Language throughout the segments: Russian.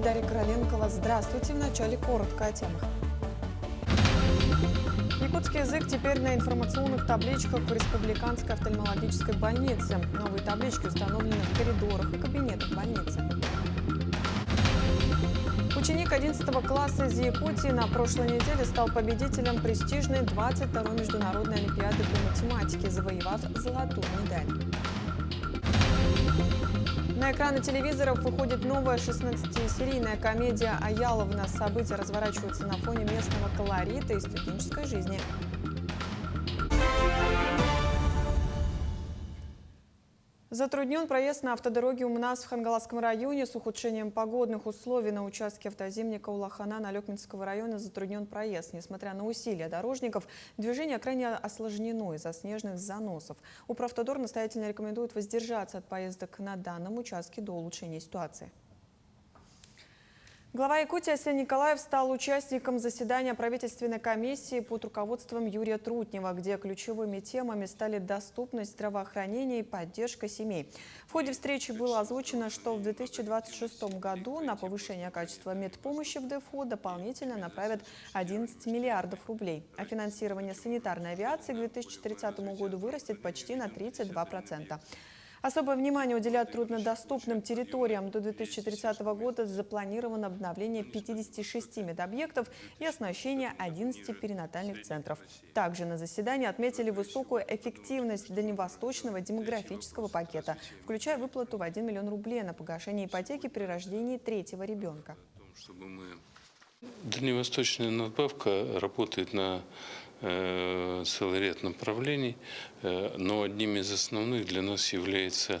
Дарья Короленкова. Здравствуйте. В начале коротко о темах. Якутский язык теперь на информационных табличках в Республиканской офтальмологической больнице. Новые таблички установлены в коридорах и кабинетах больницы. Ученик 11 класса из Якутии на прошлой неделе стал победителем престижной 22-й международной олимпиады по математике, завоевав золотую медаль. На экраны телевизоров выходит новая 16-серийная комедия «Аяловна». События разворачиваются на фоне местного колорита и студенческой жизни. Затруднен проезд на автодороге УМНАС в Хангаласском районе. С ухудшением погодных условий на участке автозимника Улахана Налекминского района затруднен проезд. Несмотря на усилия дорожников, движение крайне осложнено из-за снежных заносов. Укравтодор настоятельно рекомендует воздержаться от поездок на данном участке до улучшения ситуации. Глава Якутии Арсений Николаев стал участником заседания правительственной комиссии под руководством Юрия Трутнева, где ключевыми темами стали доступность здравоохранения и поддержка семей. В ходе встречи было озвучено, что в 2026 году на повышение качества медпомощи в ДФО дополнительно направят 11 миллиардов рублей, а финансирование санитарной авиации к 2030 году вырастет почти на 32%. Особое внимание уделяют труднодоступным территориям. До 2030 года запланировано обновление 56 медобъектов и оснащение 11 перинатальных центров. Также на заседании отметили высокую эффективность дальневосточного демографического пакета, включая выплату в 1 миллион рублей на погашение ипотеки при рождении третьего ребенка. Дальневосточная надбавка работает на целый ряд направлений, но одним из основных для нас является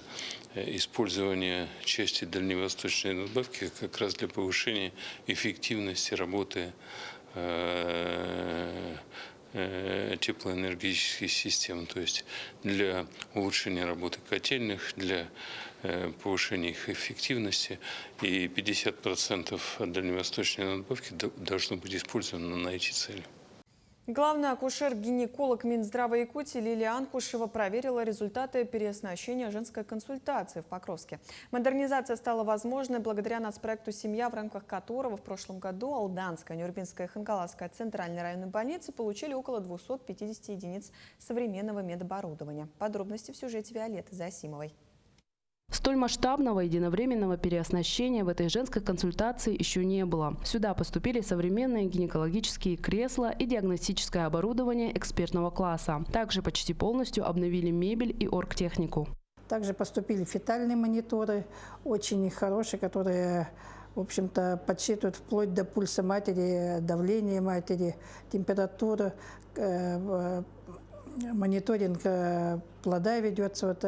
использование части дальневосточной надбавки как раз для повышения эффективности работы теплоэнергетических систем, то есть для улучшения работы котельных, для повышения их эффективности, и 50% от дальневосточной надбавки должно быть использовано на эти цели. Главный акушер-гинеколог Минздрава Якутии Лилия Анкушева проверила результаты переоснащения женской консультации в Покровске. Модернизация стала возможной благодаря нацпроекту «Семья», в рамках которого в прошлом году Алданская, Нюрбинская и Хангаласская центральные районные больницы получили около 250 единиц современного медоборудования. Подробности в сюжете Виолетты Засимовой. Столь масштабного единовременного переоснащения в этой женской консультации еще не было. Сюда поступили современные гинекологические кресла и диагностическое оборудование экспертного класса. Также почти полностью обновили мебель и оргтехнику. Также поступили фетальные мониторы, очень хорошие, которые, в общем-то, подсчитывают вплоть до пульса матери, давления матери, температуру, мониторинг плода ведется, вот,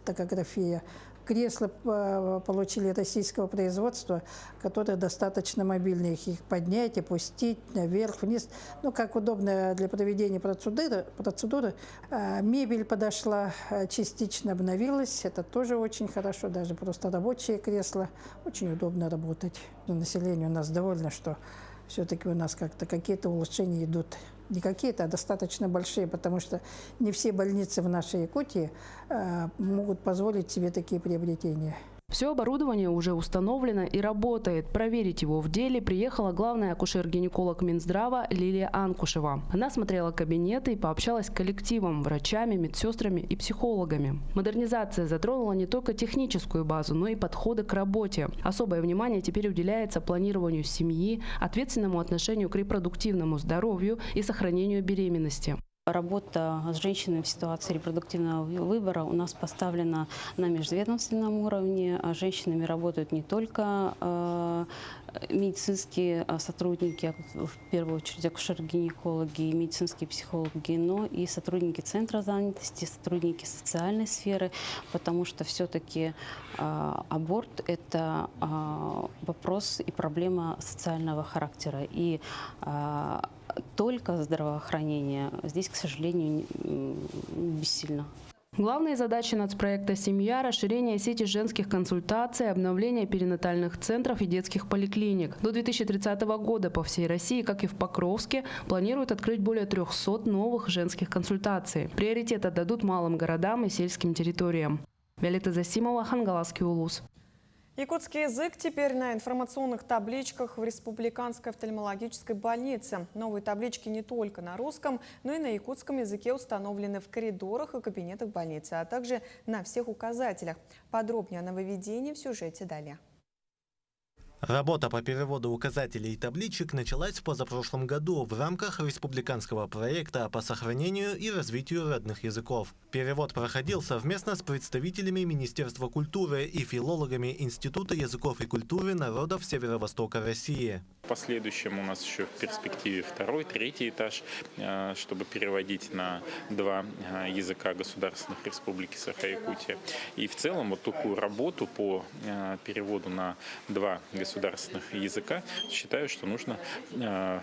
токография. Кресла получили российского производства, которые достаточно мобильные. Их поднять, опустить, наверх, вниз. Ну, как удобно для проведения процедуры. Мебель подошла, частично обновилась. Это тоже очень хорошо. Даже просто рабочие кресла. Очень удобно работать. Население у нас довольно, что все-таки у нас как-то какие-то улучшения идут. Не какие-то, а достаточно большие, потому что не все больницы в нашей Якутии могут позволить себе такие приобретения. Все оборудование уже установлено и работает. Проверить его в деле приехала главная акушер-гинеколог Минздрава Лилия Анкушева. Она смотрела кабинеты и пообщалась с коллективом, врачами, медсестрами и психологами. Модернизация затронула не только техническую базу, но и подходы к работе. Особое внимание теперь уделяется планированию семьи, ответственному отношению к репродуктивному здоровью и сохранению беременности. Работа с женщинами в ситуации репродуктивного выбора у нас поставлена на межведомственном уровне. Женщинами работают не только медицинские сотрудники, в первую очередь акушер-гинекологи и медицинские психологи, но и сотрудники центра занятости, сотрудники социальной сферы, потому что все-таки аборт – это вопрос и проблема социального характера. И только здравоохранение здесь, к сожалению, бессильно. Главные задачи нацпроекта «Семья» – расширение сети женских консультаций, обновление перинатальных центров и детских поликлиник. До 2030 года по всей России, как и в Покровске, планируют открыть более 300 новых женских консультаций. Приоритет отдадут малым городам и сельским территориям. Виолетта Засимова, Хангаласский улус. Якутский язык теперь на информационных табличках в Республиканской офтальмологической больнице. Новые таблички не только на русском, но и на якутском языке установлены в коридорах и кабинетах больницы, а также на всех указателях. Подробнее о нововведении в сюжете далее. Работа по переводу указателей и табличек началась в позапрошлом году в рамках республиканского проекта по сохранению и развитию родных языков. Перевод проходил совместно с представителями Министерства культуры и филологами Института языков и культуры народов Северо-Востока России. В последующем у нас еще в перспективе второй, третий этаж, чтобы переводить на 2 языка государственных республики Саха-Якутия. И в целом вот такую работу по переводу на 2 государственных языка считаю, что нужно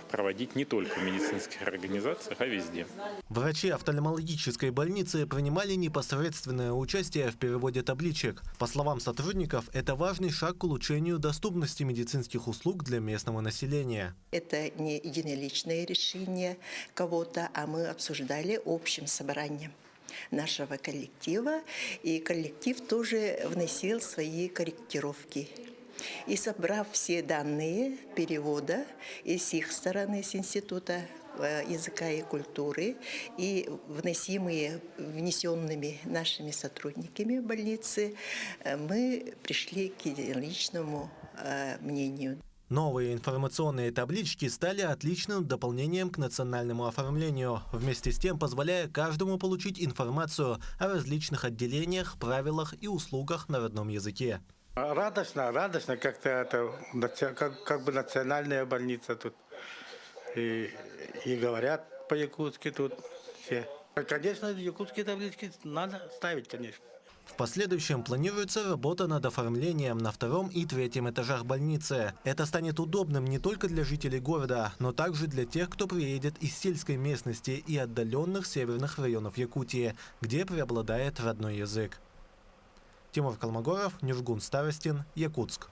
проводить не только в медицинских организациях, а везде. Врачи офтальмологической больницы принимали непосредственное участие в переводе табличек. По словам сотрудников, это важный шаг к улучшению доступности медицинских услуг для местного населения. Это не единоличное решение кого-то, а мы обсуждали общим собранием нашего коллектива, и коллектив тоже вносил свои корректировки. И собрав все данные перевода и с их стороны, с Института языка и культуры, и внесенными нашими сотрудниками больницы, мы пришли к единоличному мнению. Новые информационные таблички стали отличным дополнением к национальному оформлению, вместе с тем позволяя каждому получить информацию о различных отделениях, правилах и услугах на родном языке. Радостно, как-то это как бы национальная больница тут. И говорят по-якутски тут все. Конечно, якутские таблички надо ставить, конечно. В последующем планируется работа над оформлением на 2 и 3 этажах больницы. Это станет удобным не только для жителей города, но также для тех, кто приедет из сельской местности и отдаленных северных районов Якутии, где преобладает родной язык. Тимур Калмогоров, Нюргун Старостин, Якутск.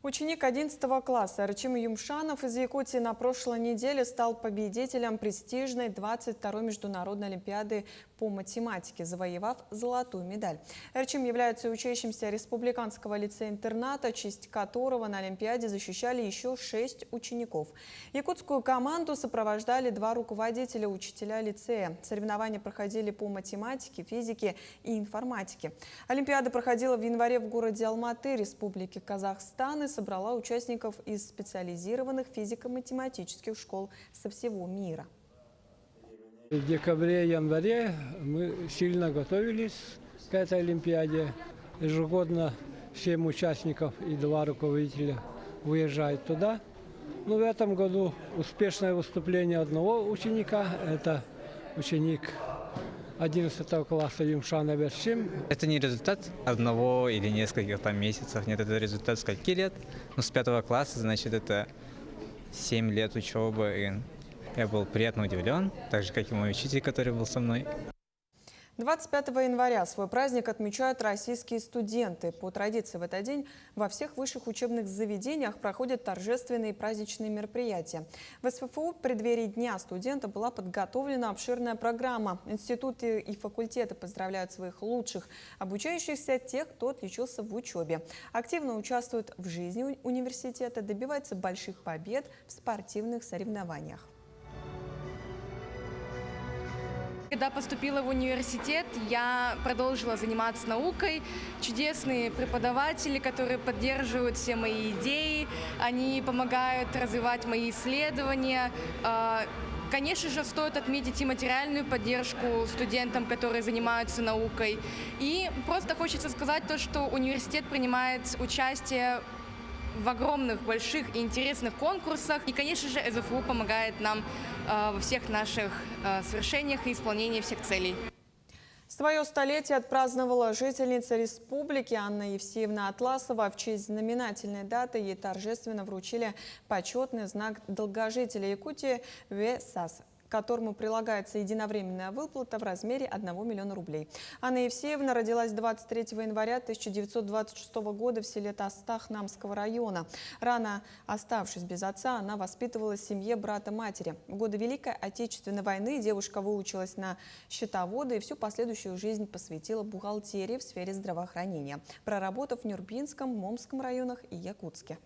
Ученик 11 класса Арчим Юмшанов из Якутии на прошлой неделе стал победителем престижной 22-й международной олимпиады по математике, завоевав золотую медаль. Арчим является учащимся республиканского лицея-интерната, честь которого на олимпиаде защищали еще 6 учеников. Якутскую команду сопровождали 2 руководителя, учителя лицея. Соревнования проходили по математике, физике и информатике. Олимпиада проходила в январе в городе Алматы, Республики Казахстан, и собрала участников из специализированных физико-математических школ со всего мира. В декабре-январе мы сильно готовились к этой олимпиаде. Ежегодно 7 участников и 2 руководителя уезжают туда. Но в этом году успешное выступление одного ученика – это ученик 11 класса Юмшанов Арчим. Это не результат одного или нескольких месяцев, нет, это результат скольки лет. Ну, с 5 класса, значит, это 7 лет учебы, и я был приятно удивлен, так же, как и мой учитель, который был со мной. 25 января свой праздник отмечают российские студенты. По традиции в этот день во всех высших учебных заведениях проходят торжественные праздничные мероприятия. В СФУ в преддверии Дня студента была подготовлена обширная программа. Институты и факультеты поздравляют своих лучших обучающихся, тех, кто отличился в учебе. Активно участвуют в жизни университета, добиваются больших побед в спортивных соревнованиях. Когда поступила в университет, я продолжила заниматься наукой. Чудесные преподаватели, которые поддерживают все мои идеи, они помогают развивать мои исследования. Конечно же, стоит отметить и материальную поддержку студентам, которые занимаются наукой. И просто хочется сказать то, что университет принимает участие в огромных, больших и интересных конкурсах. И, конечно же, СФУ помогает нам во всех наших свершениях и исполнении всех целей. Свое столетие отпраздновала жительница республики Анна Евсеевна Атласова. В честь знаменательной даты ей торжественно вручили почетный знак долгожителя Якутии ВСАС. к которому прилагается единовременная выплата в размере 1 миллиона рублей. Анна Евсеевна родилась 23 января 1926 года в селе Тастах Намского района. Рано оставшись без отца, она воспитывалась в семье брата-матери. В годы Великой Отечественной войны девушка выучилась на счетовода и всю последующую жизнь посвятила бухгалтерии в сфере здравоохранения, проработав в Нюрбинском, Момском районах и Якутске.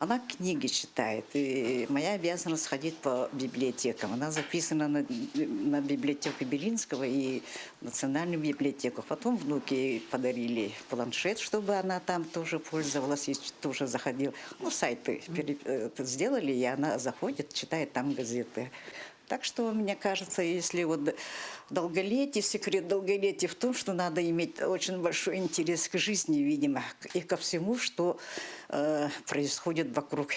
Она книги читает, и моя обязанность ходить по библиотекам. Она записана на библиотеку Белинского и национальную библиотеку. Потом внуки подарили планшет, чтобы она там тоже пользовалась и тоже заходила. Ну, сайты сделали, и она заходит, читает там газеты. Так что, мне кажется, если вот долголетие, секрет долголетия в том, что надо иметь очень большой интерес к жизни, видимо, и ко всему, что происходит вокруг.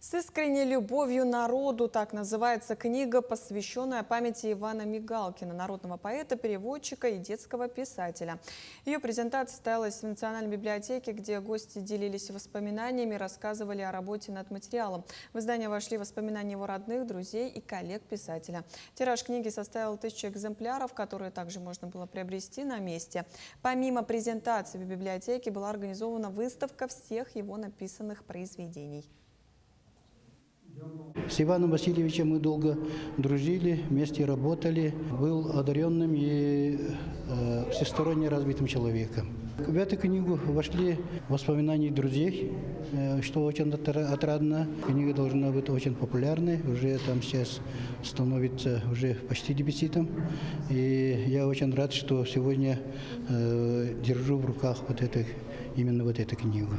«С искренней любовью народу» – так называется книга, посвященная памяти Ивана Мигалкина, народного поэта, переводчика и детского писателя. Ее презентация состоялась в Национальной библиотеке, где гости делились воспоминаниями и рассказывали о работе над материалом. В издание вошли воспоминания его родных, друзей и коллег писателя. Тираж книги составил 1000 экземпляров, которые также можно было приобрести на месте. Помимо презентации в библиотеке была организована выставка всех его написанных произведений. С Иваном Васильевичем мы долго дружили, вместе работали. Был одаренным и всесторонне развитым человеком. В эту книгу вошли воспоминания друзей, что очень отрадно. Книга должна быть очень популярной, уже там сейчас становится уже почти дебютом. И я очень рад, что сегодня держу в руках именно эту книгу.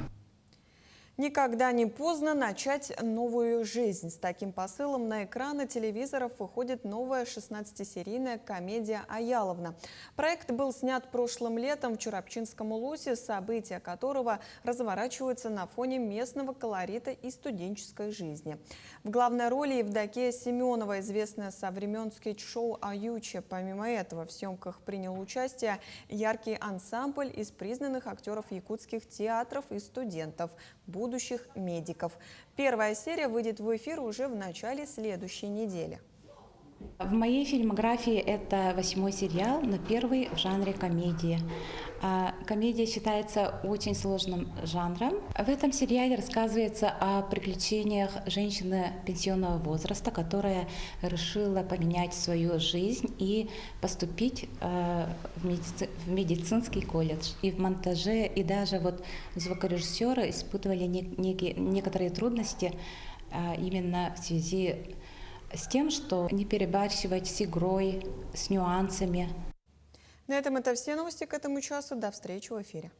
Никогда не поздно начать новую жизнь. С таким посылом на экраны телевизоров выходит новая 16-серийная комедия «Аяловна». Проект был снят прошлым летом в Чурапчинском улусе, события которого разворачиваются на фоне местного колорита и студенческой жизни. В главной роли Евдокия Семенова, известная со времен скетч-шоу «Аютче». Помимо этого в съемках принял участие яркий ансамбль из признанных актеров якутских театров и студентов, будущих медиков. Первая серия выйдет в эфир уже в начале следующей недели. В моей фильмографии это 8-й сериал, но первый в жанре комедии. Комедия считается очень сложным жанром. В этом сериале рассказывается о приключениях женщины пенсионного возраста, которая решила поменять свою жизнь и поступить в медицинский колледж. И в монтаже, и даже вот звукорежиссеры испытывали некоторые трудности именно в связи с тем, что не перебарщивать с игрой, с нюансами. На этом это все новости к этому часу. До встречи в эфире.